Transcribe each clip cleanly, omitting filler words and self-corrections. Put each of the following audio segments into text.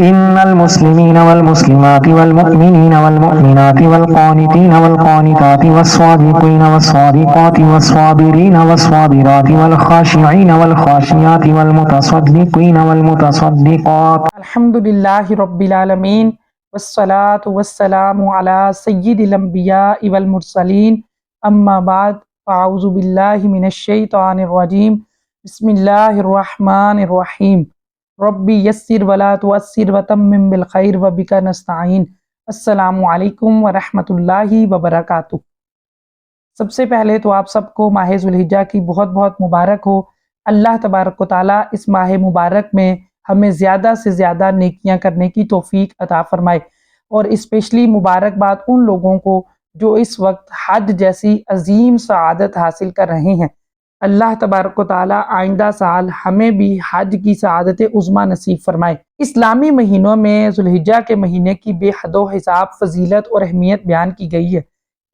إن المسلمين والمسلمات والمؤمنين والمؤمنات والقانتين والقانتات والصادقين والصادقات والصابرين والصابرات والخاشعين والخاشعات والمتصدقين والمتصدقات الحمد للہ رب العالمین والصلاة والسلام علی سید الانبیاء والمرسلین اما بعد فاعوذ باللہ من الشیطان الرجیم بسم اللہ الرحمن الرحیم ربی یسر ولا تعسر وتمم بالخیر وبک نستعین۔ السلام علیکم ورحمۃ اللہ وبرکاتہ۔ سب سے پہلے تو آپ سب کو ماہ ذوالحجہ کی بہت بہت مبارک ہو۔ اللہ تبارک و تعالیٰ اس ماہ مبارک میں ہمیں زیادہ سے زیادہ نیکیاں کرنے کی توفیق عطا فرمائے، اور اسپیشلی مبارکباد ان لوگوں کو جو اس وقت حج جیسی عظیم سعادت حاصل کر رہے ہیں۔ اللہ تبارک و تعالیٰ آئندہ سال ہمیں بھی حج کی سعادت عظمیٰ نصیب فرمائے۔ اسلامی مہینوں میں ذوالحجہ کے مہینے کی بے حد و حساب فضیلت اور اہمیت بیان کی گئی ہے۔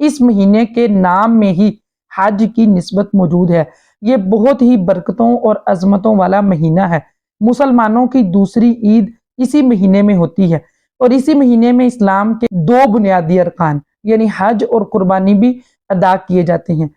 اس مہینے کے نام میں ہی حج کی نسبت موجود ہے۔ یہ بہت ہی برکتوں اور عظمتوں والا مہینہ ہے۔ مسلمانوں کی دوسری عید اسی مہینے میں ہوتی ہے، اور اسی مہینے میں اسلام کے دو بنیادی ارکان یعنی حج اور قربانی بھی ادا کیے جاتے ہیں۔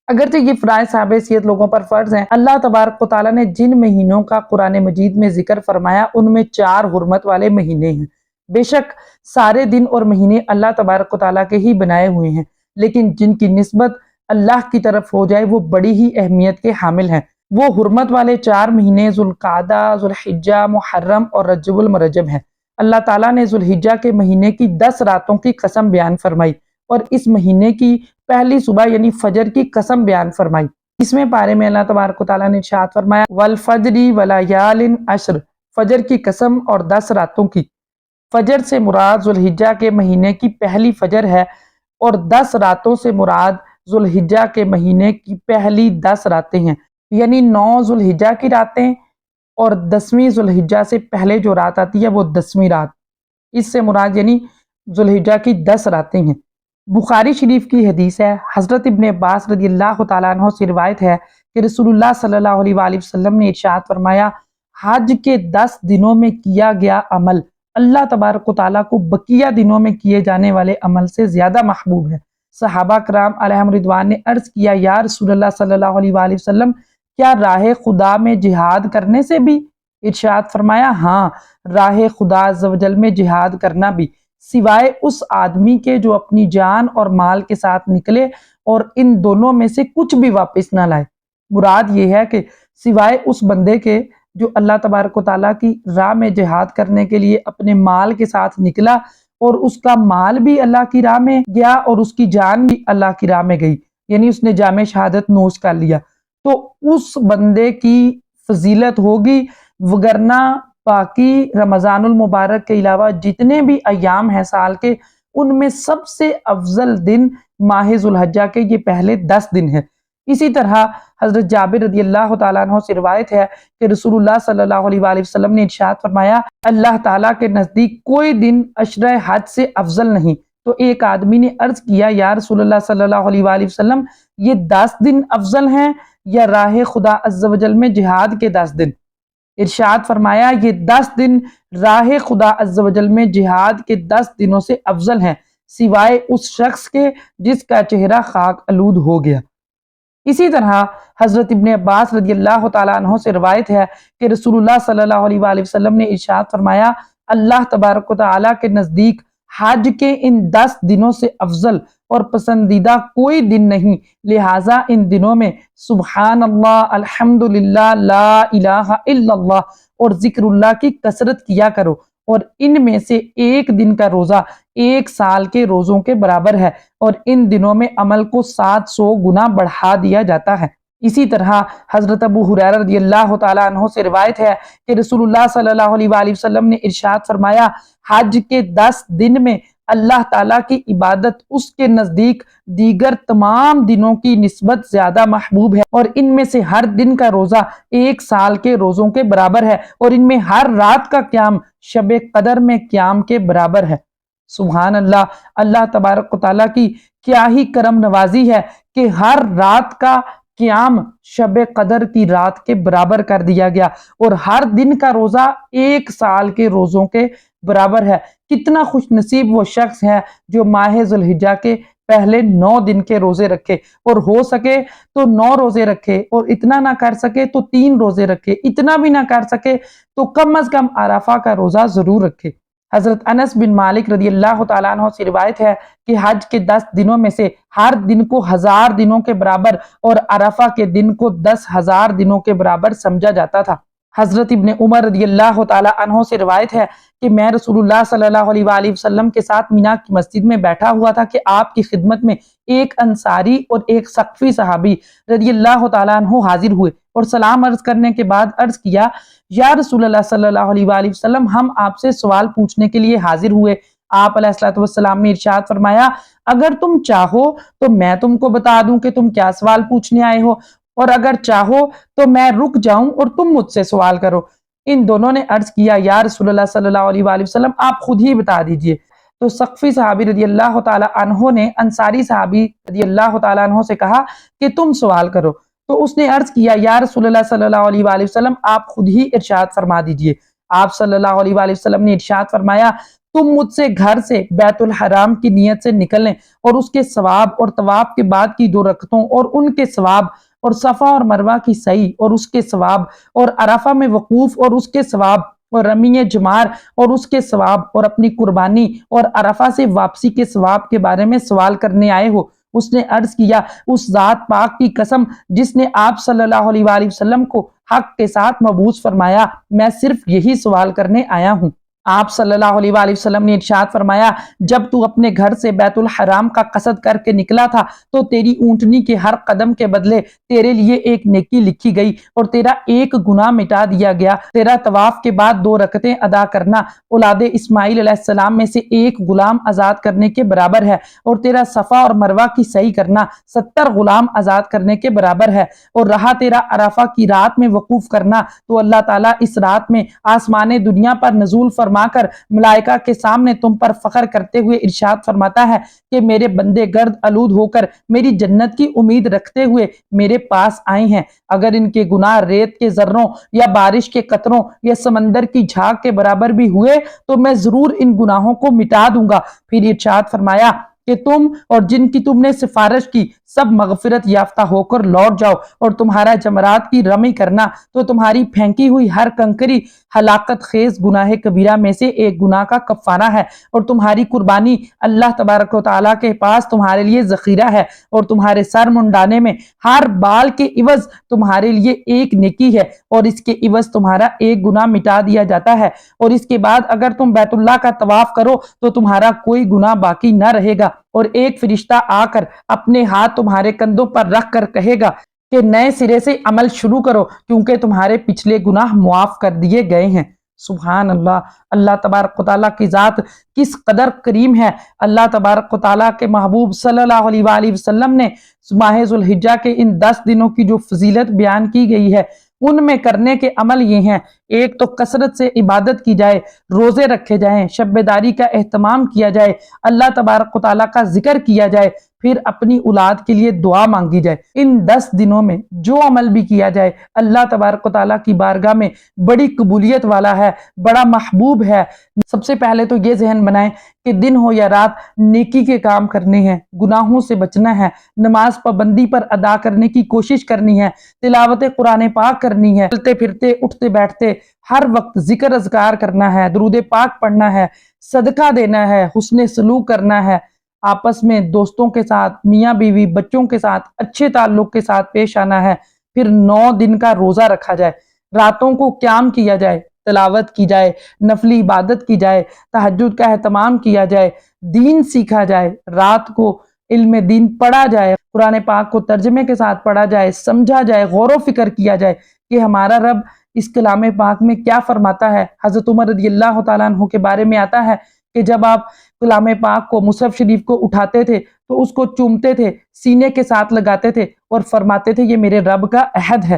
اگرچہ یہ فرائض صاحب حیثیت لوگوں پر فرض ہیں، اللہ تبارک و تعالیٰ نے جن مہینوں کا قرآن مجید میں ذکر فرمایا ان میں 4 حرمت والے مہینے ہیں۔ بے شک سارے دن اور مہینے اللہ تبارک و تعالیٰ کے ہی بنائے ہوئے ہیں، لیکن جن کی نسبت اللہ کی طرف ہو جائے وہ بڑی ہی اہمیت کے حامل ہیں۔ وہ حرمت والے 4 مہینے ذوالقعدہ، ذوالحجہ، محرم اور رجب المرجب ہیں۔ اللہ تعالیٰ نے ذوالحجہ کے مہینے کی 10 راتوں کی قسم بیان فرمائی، اور اس مہینے کی پہلی صبح یعنی فجر کی قسم بیان فرمائی۔ اس میں پارے میں اللہ تبارک و تعالیٰ نے ارشاد فرمایا والفجر ولیال عشر، فجر کی قسم اور 10 راتوں کی۔ فجر سے مراد ذوالحجہ کے مہینے کی پہلی فجر ہے، اور 10 راتوں سے مراد ذوالحجہ کے مہینے کی پہلی 10 راتیں ہیں، یعنی 9 ذوالحجہ کی راتیں اور 10ویں ذوالحجہ سے پہلے جو رات آتی ہے وہ 10ویں رات، اس سے مراد یعنی ذوالحجہ کی 10 راتیں ہیں۔ بخاری شریف کی حدیث ہے، حضرت ابن عباس رضی اللہ تعالیٰ عنہ سے روایت ہے کہ رسول اللہ صلی اللہ علیہ وآلہ وسلم نے ارشاد فرمایا حج کے 10 دنوں میں کیا گیا عمل اللہ تبارک و تعالیٰ کو بقیہ دنوں میں کیے جانے والے عمل سے زیادہ محبوب ہے۔ صحابہ کرام علیہم رضوان نے عرض کیا یا رسول اللہ صلی اللہ علیہ وآلہ وسلم، کیا راہ خدا میں جہاد کرنے سے بھی؟ ارشاد فرمایا ہاں، راہ خدا عز و جل میں جہاد کرنا بھی، سوائے اس آدمی کے جو اپنی جان اور مال کے ساتھ نکلے اور ان دونوں میں سے کچھ بھی واپس نہ لائے۔ مراد یہ ہے کہ سوائے اس بندے کے جو اللہ تبارک و تعالیٰ کی راہ میں جہاد کرنے کے لیے اپنے مال کے ساتھ نکلا، اور اس کا مال بھی اللہ کی راہ میں گیا اور اس کی جان بھی اللہ کی راہ میں گئی، یعنی اس نے جام شہادت نوش کر لیا، تو اس بندے کی فضیلت ہوگی، وگرنہ باقی رمضان المبارک کے علاوہ جتنے بھی ایام ہیں سال کے، ان میں سب سے افضل دن ماہ ذوالحجہ کے یہ پہلے 10 دن ہیں۔ اسی طرح حضرت جابر رضی اللہ تعالیٰ عنہ سے روایت ہے کہ رسول اللہ صلی اللہ علیہ وآلہ وسلم نے ارشاد فرمایا اللہ تعالیٰ کے نزدیک کوئی دن عشرہ حج سے افضل نہیں۔ تو ایک آدمی نے عرض کیا یا رسول اللہ صلی اللہ علیہ وآلہ وسلم، یہ 10 دن افضل ہیں یا راہ خدا عز و جل میں جہاد کے 10 دن؟ ارشاد فرمایا یہ 10 دن راہ خدا عز و جل میں جہاد کے 10 دنوں سے افضل ہیں، سوائے اس شخص کے جس کا چہرہ خاک آلود ہو گیا۔ اسی طرح حضرت ابن عباس رضی اللہ تعالیٰ عنہ سے روایت ہے کہ رسول اللہ صلی اللہ علیہ وآلہ وسلم نے ارشاد فرمایا اللہ تبارک و تعالیٰ کے نزدیک حج کے ان 10 دنوں سے افضل اور پسندیدہ کوئی دن نہیں، لہٰذا ان دنوں میں سبحان اللہ، الحمدللہ، لا الہ الا اللہ اور ذکر اللہ کی کثرت کیا کرو، اور ان میں سے ایک دن کا روزہ 1 سال کے روزوں کے برابر ہے، اور ان دنوں میں عمل کو 700 گنا بڑھا دیا جاتا ہے۔ اسی طرح حضرت ابو ہریرہ رضی اللہ تعالیٰ عنہ سے روایت ہے کہ رسول اللہ صلی اللہ علیہ وآلہ وسلم نے ارشاد فرمایا حج کے 10 دن میں اللہ تعالیٰ کی عبادت اس کے نزدیک دیگر تمام دنوں کی نسبت زیادہ محبوب ہے، اور ان میں سے ہر دن کا روزہ 1 سال کے روزوں کے برابر ہے، اور ان میں ہر رات کا قیام شب قدر میں قیام کے برابر ہے۔ سبحان اللہ، اللہ تبارک و تعالیٰ کی کیا ہی کرم نوازی ہے کہ ہر رات کا قیام شب قدر کی رات کے برابر کر دیا گیا، اور ہر دن کا روزہ 1 سال کے روزوں کے برابر ہے۔ کتنا خوش نصیب وہ شخص ہے جو ماہ ذوالحجہ کے پہلے 9 دن کے روزے رکھے، اور ہو سکے تو 9 روزے رکھے، اور اتنا نہ کر سکے تو 3 روزے رکھے، اتنا بھی نہ کر سکے تو کم از کم عرفہ کا روزہ ضرور رکھے۔ حضرت انس بن مالک رضی اللہ تعالیٰ عنہ سے روایت ہے کہ حج کے 10 دنوں میں سے ہر دن کو 1000 دنوں کے برابر اور عرفہ کے دن کو 10,000 دنوں کے برابر سمجھا جاتا تھا۔ حضرت ابن عمر رضی اللہ تعالیٰ عنہ سے روایت ہے کہ میں رسول اللہ صلی اللہ علیہ وآلہ وسلم کے ساتھ مینا کی مسجد میں بیٹھا ہوا تھا کہ آپ کی خدمت میں ایک انصاری اور ایک ثقفی صحابی رضی اللہ تعالیٰ عنہ حاضر ہوئے، اور سلام عرض کرنے کے بعد عرض کیا، یا رسول اللہ صلی اللہ علیہ وآلہ وسلم، ہم آپ سے سوال پوچھنے کے لیے حاضر ہوئے۔ آپ علیہ الصلوۃ والسلام نے ارشاد فرمایا، اگر تم چاہو تو میں تم کو بتا دوں کہ تم کیا سوال پوچھنے آئے ہو، اور اگر چاہو تو میں رک جاؤں اور تم مجھ سے سوال کرو۔ ان دونوں نے عرض کیا، یا رسول اللہ صلی اللہ علیہ وآلہ وسلم، آپ خود ہی بتا دیجئے۔ تو ثقفی صحابی رضی اللہ تعالیٰ عنہ نے انصاری صحابی رضی اللہ تعالیٰ عنہ سے کہا کہ تم سوال کرو۔ تو اس نے عرض کیا، یا رسول اللہ صلی اللہ علیہ وآلہ وسلم، آپ خود ہی ارشاد فرما دیجئے۔ آپ صلی اللہ علیہ وآلہ وسلم نے ارشاد فرمایا، تم مجھ سے گھر سے بیت الحرام کی نیت سے نکلنے اور اس کے ثواب، اور طواف کے بعد کی 2 رکعتوں اور ان کے ثواب، اور صفا اور مروہ کی سعی اور اس کے ثواب، اور عرفہ میں وقوف اور اس کے ثواب، اور رمی جمار اور اس کے ثواب، اور اپنی قربانی اور عرفہ سے واپسی کے ثواب کے بارے میں سوال کرنے آئے ہو۔ اس نے عرض کیا، اس ذات پاک کی قسم جس نے آپ صلی اللہ علیہ وآلہ وسلم کو حق کے ساتھ مبعوث فرمایا، میں صرف یہی سوال کرنے آیا ہوں۔ آپ صلی اللہ علیہ وآلہ وسلم نے ارشاد فرمایا، جب تو اپنے گھر سے بیت الحرام کا قصد کر کے نکلا تھا تو تیری اونٹنی کے ہر قدم کے بدلے تیرے لیے ایک نیکی لکھی گئی، اور تیرا ایک گناہ مٹا دیا گیا۔ تیرا طواف کے بعد 2 رکعتیں ادا کرنا اولاد اسماعیل علیہ السلام میں سے ایک غلام آزاد کرنے کے برابر ہے، اور تیرا صفا اور مروہ کی سعی کرنا 70 غلام آزاد کرنے کے برابر ہے، اور رہا تیرا عرفہ کی رات میں وقوف کرنا، تو اللہ تعالیٰ اس رات میں آسمان دنیا پر نزول فرما کر ملائکہ کے سامنے تم پر فخر کرتے ہوئے ارشاد فرماتا ہے کہ میرے بندے گرد آلود ہو کر میری جنت کی امید رکھتے ہوئے میرے پاس آئے ہیں۔ اگر ان کے گناہ ریت کے ذروں یا بارش کے قطروں یا سمندر کی جھاگ کے برابر بھی ہوئے تو میں ضرور ان گناہوں کو مٹا دوں گا۔ پھر ارشاد فرمایا کہ تم اور جن کی تم نے سفارش کی سب مغفرت یافتہ ہو کر لوٹ جاؤ، اور تمہارا جمرات کی رمی کرنا تو تمہاری پھینکی ہوئی ہر کنکری ہلاکت خیز گناہ کبیرہ میں سے ایک گناہ کا کفارہ ہے، اور تمہاری قربانی اللہ تبارک و تعالیٰ کے پاس تمہارے لیے ذخیرہ ہے، اور تمہارے سر منڈانے میں ہر بال کے عوض تمہارے لیے ایک نیکی ہے، اور اس کے عوض تمہارا ایک گناہ مٹا دیا جاتا ہے، اور اس کے بعد اگر تم بیت اللہ کا طواف کرو تو تمہارا کوئی گناہ باقی نہ رہے گا، اور ایک فرشتہ آ کر اپنے ہاتھ تمہارے کندھوں پر رکھ کر کہے گا کہ نئے سرے سے عمل شروع کرو، کیونکہ تمہارے پچھلے گناہ معاف کر دیے گئے ہیں۔ سبحان اللہ، اللہ تبارک و تعالیٰ کی ذات کس قدر کریم ہے۔ اللہ تبارک و تعالیٰ کے محبوب صلی اللہ علیہ وآلہ وسلم نے ماہ ذوالحجہ کے ان 10 دنوں کی جو فضیلت بیان کی گئی ہے، ان میں کرنے کے عمل یہ ہیں، ایک تو کثرت سے عبادت کی جائے، روزے رکھے جائیں، شب بیداری کا اہتمام کیا جائے، اللہ تبارک و تعالیٰ کا ذکر کیا جائے، پھر اپنی اولاد کے لیے دعا مانگی جائے۔ ان 10 دنوں میں جو عمل بھی کیا جائے اللہ تبارک و تعالیٰ کی بارگاہ میں بڑی قبولیت والا ہے، بڑا محبوب ہے۔ سب سے پہلے تو یہ ذہن بنائیں کہ دن ہو یا رات نیکی کے کام کرنے ہیں، گناہوں سے بچنا ہے، نماز پابندی پر ادا کرنے کی کوشش کرنی ہے، تلاوت قرآن پاک کرنی ہے، چلتے پھرتے اٹھتے بیٹھتے ہر وقت ذکر اذکار کرنا ہے، درود پاک پڑھنا ہے، صدقہ دینا ہے، حسن سلوک کرنا ہے، آپس میں دوستوں کے ساتھ، میاں بیوی بچوں کے ساتھ اچھے تعلق کے ساتھ پیش آنا ہے، پھر 9 دن کا روزہ رکھا جائے، راتوں کو قیام کیا جائے، تلاوت کی جائے، نفلی عبادت کی جائے، تہجد کا اہتمام کیا جائے، دین سیکھا جائے، رات کو علم دین پڑھا جائے، قرآن پاک کو ترجمے کے ساتھ پڑھا جائے، سمجھا جائے، غور و فکر کیا جائے کہ ہمارا رب اس کلام پاک میں کیا فرماتا ہے۔ حضرت عمر رضی اللہ تعالیٰ عنہ کے بارے میں آتا ہے کہ جب آپ کلام پاک کو، مصحف شریف کو اٹھاتے تھے تو اس کو چومتے تھے، سینے کے ساتھ لگاتے تھے اور فرماتے تھے یہ میرے رب کا عہد ہے۔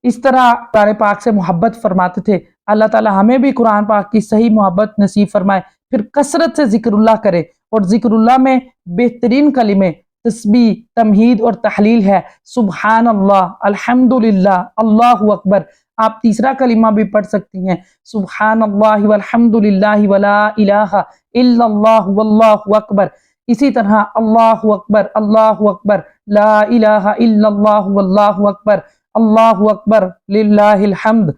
اس طرح قرآن پاک سے محبت فرماتے تھے۔ اللہ تعالیٰ ہمیں بھی قرآن پاک کی صحیح محبت نصیب فرمائے۔ پھر کثرت سے ذکر اللہ کرے، اور ذکر اللہ میں بہترین کلمے تسبیح، تمہید اور تحلیل ہے سبحان اللہ، الحمدللہ، اللہ اکبر۔ آپ تیسرا کلمہ بھی پڑھ سکتی ہیں سبحان اللہ والحمدللہ ولا الہ الا اللہ واللہ اکبر۔ اسی طرح اللہ اکبر، لا الہ الا اللہ واللہ اکبر، اللہ اکبر للہ الحمد۔